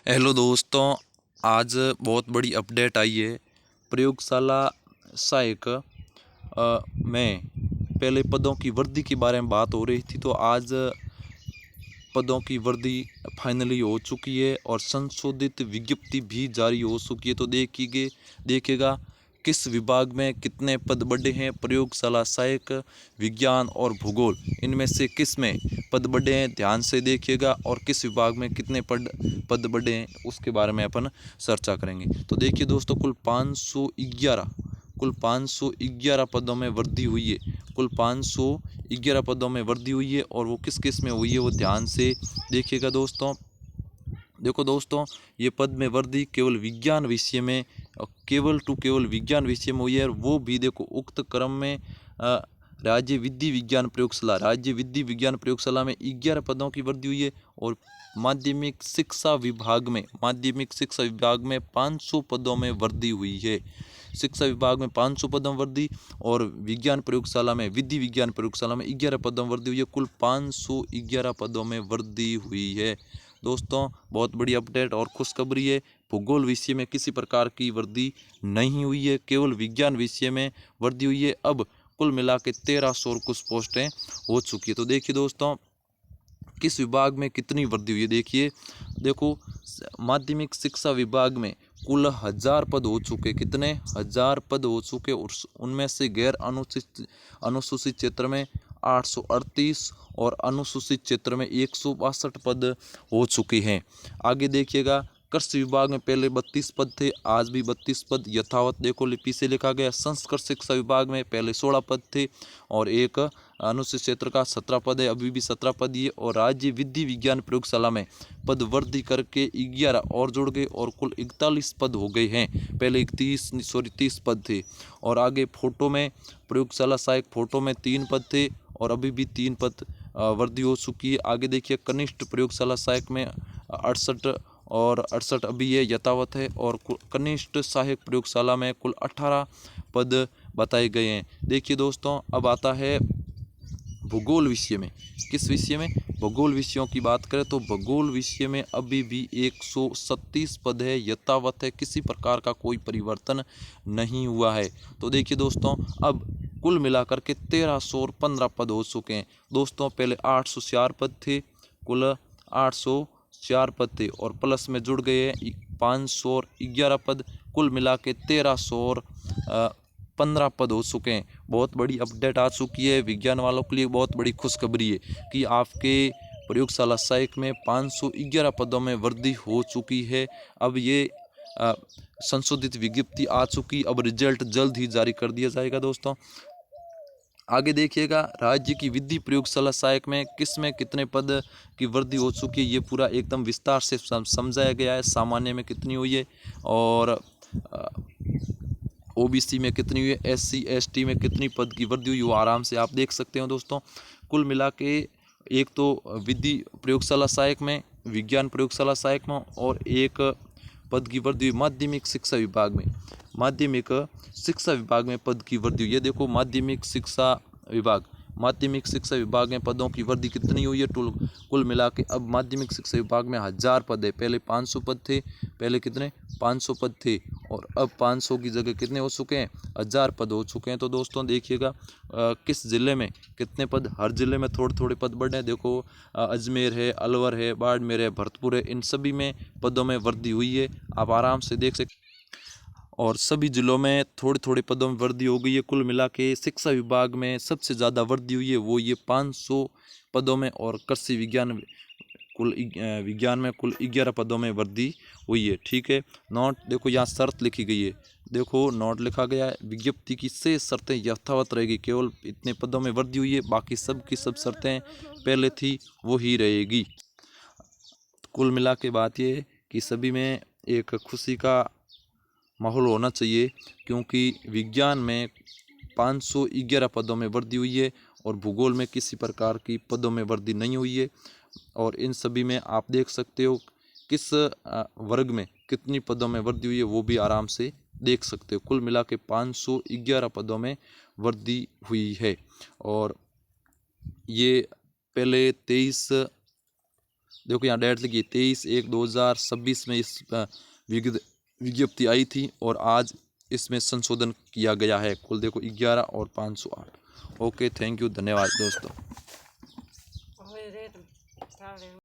Hello दोस्तों, आज बहुत बड़ी अपडेट आई है। प्रयोगशाला सहायक में पहले पदों की वृद्धि के बारे में बात हो रही थी, तो आज पदों की वृद्धि फाइनली हो चुकी है और संशोधित विज्ञप्ति भी जारी हो चुकी है। तो देखिएगा किस विभाग में कितने पद बढ़े हैं। प्रयोगशाला सहायक, विज्ञान और भूगोल, इनमें से किस में पद बढ़े हैं ध्यान से देखिएगा, और किस विभाग में कितने पद बढ़े हैं उसके बारे में अपन चर्चा करेंगे। तो देखिए दोस्तों, कुल 511 पदों में वृद्धि हुई है। कुल 511 पदों में वृद्धि हुई है, और वो किस किस में हुई है वो ध्यान से देखिएगा दोस्तों। देखो दोस्तों, ये पद में वृद्धि केवल विज्ञान विषय में, केवल विज्ञान विषय में हुई है। और वो भी देखो, उक्त क्रम में राज्य विधि विज्ञान प्रयोगशाला में 11 पदों की वृद्धि हुई है। और माध्यमिक शिक्षा विभाग में 500 पदों में वृद्धि हुई है। शिक्षा विभाग में 500 पदों में वृद्धि, और विधि विज्ञान प्रयोगशाला में 11 पदों में वृद्धि हुई है। कुल 511 पदों में वृद्धि हुई है। दोस्तों, बहुत बड़ी अपडेट और खुशखबरी है। भूगोल विषय में किसी प्रकार की वृद्धि नहीं हुई है, केवल विज्ञान विषय में वृद्धि हुई है। अब कुल मिला के 1300 और कुछ पोस्टें हो चुकी है। तो देखिए दोस्तों, किस विभाग में कितनी वृद्धि हुई है। देखो, माध्यमिक शिक्षा विभाग में कुल 1000 पद हो चुके। कितने 1000 पद हो चुके, और उनमें से गैर अनुसूचित क्षेत्र में 838 और अनुसूचित क्षेत्र में 162 पद हो चुके हैं। आगे देखिएगा, कृषि विभाग में पहले 32 पद थे, आज भी 32 पद यथावत देखो लिपि से लिखा गया। संस्कृत शिक्षा विभाग में पहले 16 पद थे, और एक अनुसूचित क्षेत्र का 17 पद है, अभी भी 17 पद ही है। और राज्य विधि विज्ञान प्रयोगशाला में पद वृद्धि करके 11 और जुड़ गए, और कुल 41 पद हो गए हैं। पहले 30 पद थे। और आगे फोटो में, प्रयोगशाला सहायक फोटो में 3 पद थे, और अभी भी 3 पद वृद्धि हो चुकी है। आगे देखिए, कनिष्ठ प्रयोगशाला सहायक में 68 और 68 अभी ये यथावत है। और कनिष्ठ सहायक प्रयोगशाला में कुल 18 पद बताए गए हैं। देखिए दोस्तों, अब आता है भूगोल विषय में। किस विषय में? भूगोल विषयों की बात करें तो भूगोल विषय में अभी भी 137 पद है, यथावत है, किसी प्रकार का कोई परिवर्तन नहीं हुआ है। तो देखिए दोस्तों, अब कुल मिलाकर के 1315 पद हो चुके हैं। दोस्तों, पहले 804 पद थे, कुल 804 पद थे, और प्लस में जुड़ गए 511 पद, कुल मिला के 1315 पद हो चुके हैं। बहुत बड़ी अपडेट आ चुकी है। विज्ञान वालों के लिए बहुत बड़ी खुशखबरी है कि आपके प्रयोगशाला सहायक में 511 पदों में वृद्धि हो चुकी है। अब ये संशोधित विज्ञप्ति आ चुकी, अब रिजल्ट जल्द ही जारी कर दिया जाएगा। दोस्तों, आगे देखिएगा, राज्य की विधि प्रयोगशाला सहायक में किस में कितने पद की वृद्धि हो चुकी है, ये पूरा एकदम विस्तार से समझाया गया है। सामान्य में कितनी हुई है, और ओबीसी में कितनी हुई है, एससी एसटी में कितनी पद की वृद्धि हुई, वो आराम से आप देख सकते हो। दोस्तों, कुल मिला के एक तो विधि प्रयोगशाला सहायक में, विज्ञान प्रयोगशाला सहायक में, और एक पद की वृद्धि हुई माध्यमिक शिक्षा विभाग में। माध्यमिक शिक्षा विभाग में पद की वृद्धि हुई है। देखो, माध्यमिक शिक्षा विभाग में पदों की वृद्धि कितनी हुई है, कुल मिला के अब माध्यमिक शिक्षा विभाग में 1000 पद है। पहले 500 पद थे, पहले कितने 500 पद थे, और अब 500 की जगह कितने हो चुके हैं, 1000 पद हो चुके हैं। तो दोस्तों देखिएगा, किस ज़िले में कितने पद, हर ज़िले में थोड़े थोड़े पद बढ़े हैं। देखो, अजमेर है, अलवर है, बाड़मेर है, भरतपुर है, इन सभी में पदों में वृद्धि हुई है, आप आराम से देख सकते। और सभी जिलों में थोड़े थोड़े पदों में वृद्धि हो गई है। कुल मिला के शिक्षा विभाग में सबसे ज़्यादा वृद्धि हुई है, वो ये 500 पदों में। और कृषि विज्ञान में कुल 11 पदों में वृद्धि हुई है। ठीक है, नोट देखो, यहाँ शर्त लिखी गई है। देखो, नोट लिखा गया है, विज्ञप्ति की शेष शर्तें यथावत रहेगी। केवल इतने पदों में वृद्धि हुई है, बाकी सब की सब शर्तें पहले थी वो ही रहेगी। कुल मिला के बात ये कि सभी में एक खुशी का माहौल होना चाहिए, क्योंकि विज्ञान में 511 पदों में वृद्धि हुई है, और भूगोल में किसी प्रकार की पदों में वृद्धि नहीं हुई है। और इन सभी में आप देख सकते हो किस वर्ग में कितनी पदों में वृद्धि हुई है, वो भी आराम से देख सकते हो। कुल मिला के 511 पदों में वृद्धि हुई है। और ये पहले 23 देखो यहाँ डेट लिखी 23/1/2026 में इस विज्ञप्ति आई थी और आज इसमें संशोधन किया गया है। कुल देखो 11 और 508। ओके, थैंक यू, धन्यवाद दोस्तों।